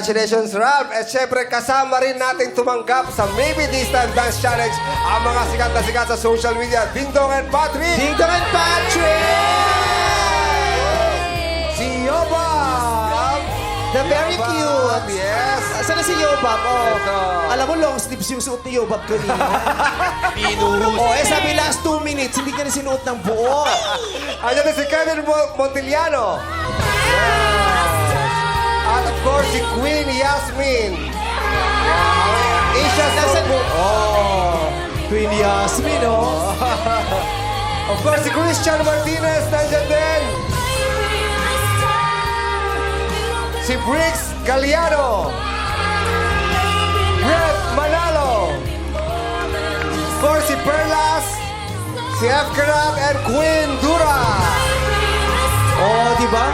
Congratulations, Ralph! At syempre, kasama rin nating tumanggap sa Maybe This Time Dance Challenge ang mga sikat na sikat sa social media, Ding Dong and Patrick! Ding Dong and Patrick! Si Yobab! The very cute. Yes! Saan na si Yobab? Oh. Ito. Alam mo, long sleeves yung suot ni Yobab kanina. Pinuhos. Sabi last 2 minutes, hindi ka na sinuot ng buo. Ayan na si Kevin Montiliano. At of course, si Queen Yasmin. Isha Sobo. Queen Yasmin, oh. Of course, si Christian Martinez. Nandiyan din. Si Briggs Galliano. Brett Manalo. Of course, si Perlas. Si F. Karat and Queen Dura. Oh, di ba?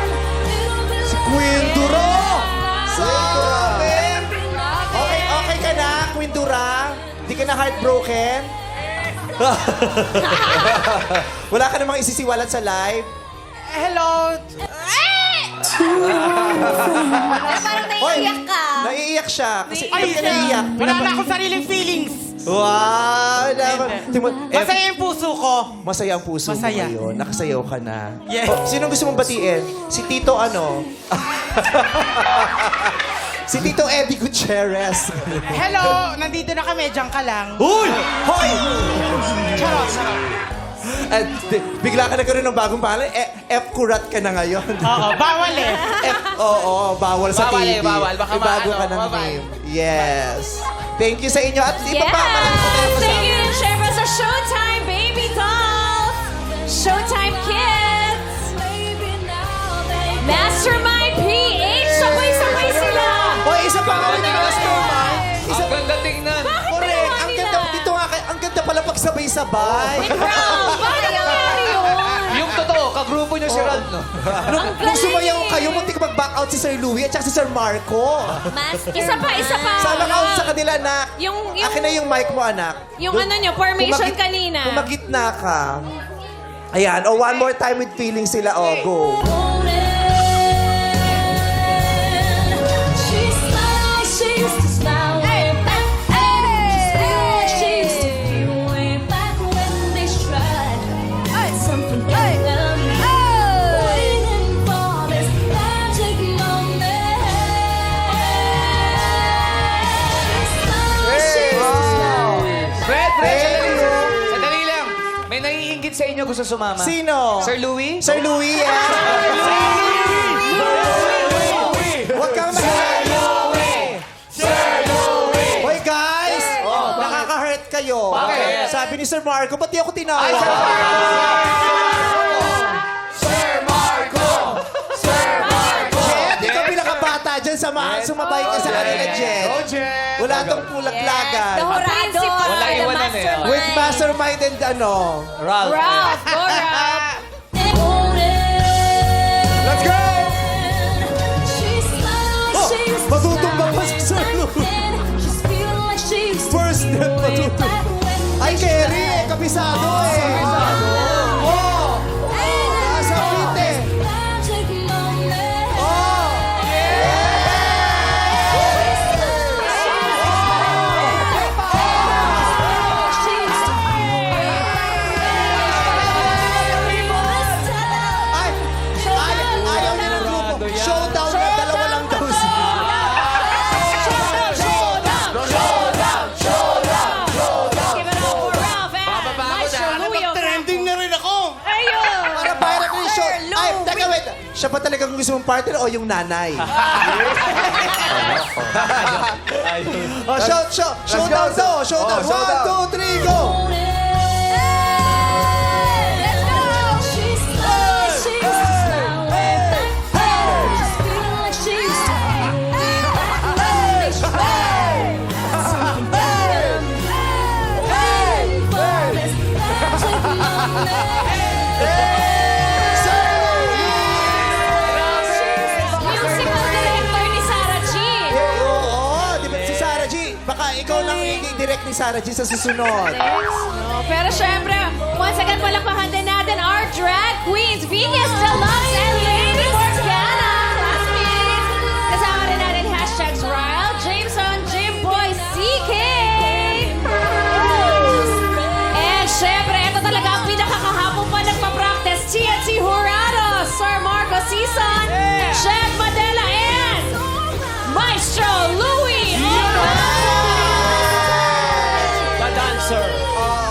Si Queen Dura. Sabi. Okay ka na, Queen Dura? Di ka na heartbroken? Wala ka namang isisiwalat sa live? Hello! Parang naiiyak ka. Naiiyak siya. Kasi Ay, ba't ka naiiyak? wala na akong sariling feelings. Wow! Masaya yung puso ko. Masaya ang puso Masaya. mo ngayon. Nakasayaw ka na. Yes. Oh, sino gusto mong batiin? Si Tito ano? Si Tito Eddie Gutierrez. Hello! Nandito na kami. Diyan ka lang. Huy! Hoy! Charot. At bigla ka nagkaroon ng bagong pangalan. F. Kurat ka na ngayon. Oo, bawal eh. Bawal sa Bawal TV. eh, bawal. Baka Ibago ka maano, ng bawal. name. Yes. Thank you sa inyo. At iba pa, marami pa tayong Thank kasama. you, syempre sa Showtime Baby Dolls, Showtime Kids, Mastermind PH, sabay-sabay sila. Hoy, isa pa kami ng mastermind. Isa Ang ganda tingnan. Bakit Correct. ginawa Ang nila? ganda, dito nga, ang ganda pala pagsabay-sabay. Bro, bakit nangyari yun? Yung totoo, kagrupo niyo si Ralph, no? Nung sumayaw kayo, muntik mag-back out si Sir Louie at saka si Sir Marco. Isa pa. Sama ka out sa kanila, anak. Yung- Akin na yung mic mo, anak. Yung ano nyo, formation kanina. Kumagitna ka. Ayan. Oh, one more time with feeling sila. Oh, go. Fred, Thank you. sandali lang. May naiingit sa inyo gusto sumama. Sino? Sir Louie? Sir Louie, yan. Huwag kang Hoy, guys! Nakaka-hurt kayo. Bakit? Sabi ni Sir Marco, ba't di ako tinawag? Jet, ikaw pinakabata dyan. Sumabay ka sa kanila, Jet. Wala tong pulaglagan. The principal, Wala the iwanan eh. mastermind. With mastermind and ano. Ralph. Ralph, go Ralph. Let's go! Matutumbang pa si Sir Louie. First step, matutumbang. Ay, Kerry, kabisado eh. Oh! Nasa fit eh. Oh! Ay! Ayaw niya ng grupo. Showdown na dalawa lang daw siya. Give it up for Ralph and Bababago Maestro na. Louie O'Connor. Trending na rin ako. Ayun! Para viral ko yung show. Sir Ay, Louie. teka, wait. Siya ba talagang gusto mong partner o yung nanay? Oh, showdown to. Showdown. Oh, showdown. 1, 2, 3, go! Let's go! Musical director ni Sarah G. Oo, di ba si Sarah G? Baka ikaw lang i-direct ni Sarah G sa susunod. No, pero syempre, once again, palakpakan din natin our drag queens, Venus Deluxe and Lady Morgana. Classmates, kasama rin natin hashtag Maestro Louie Oman! The dancer.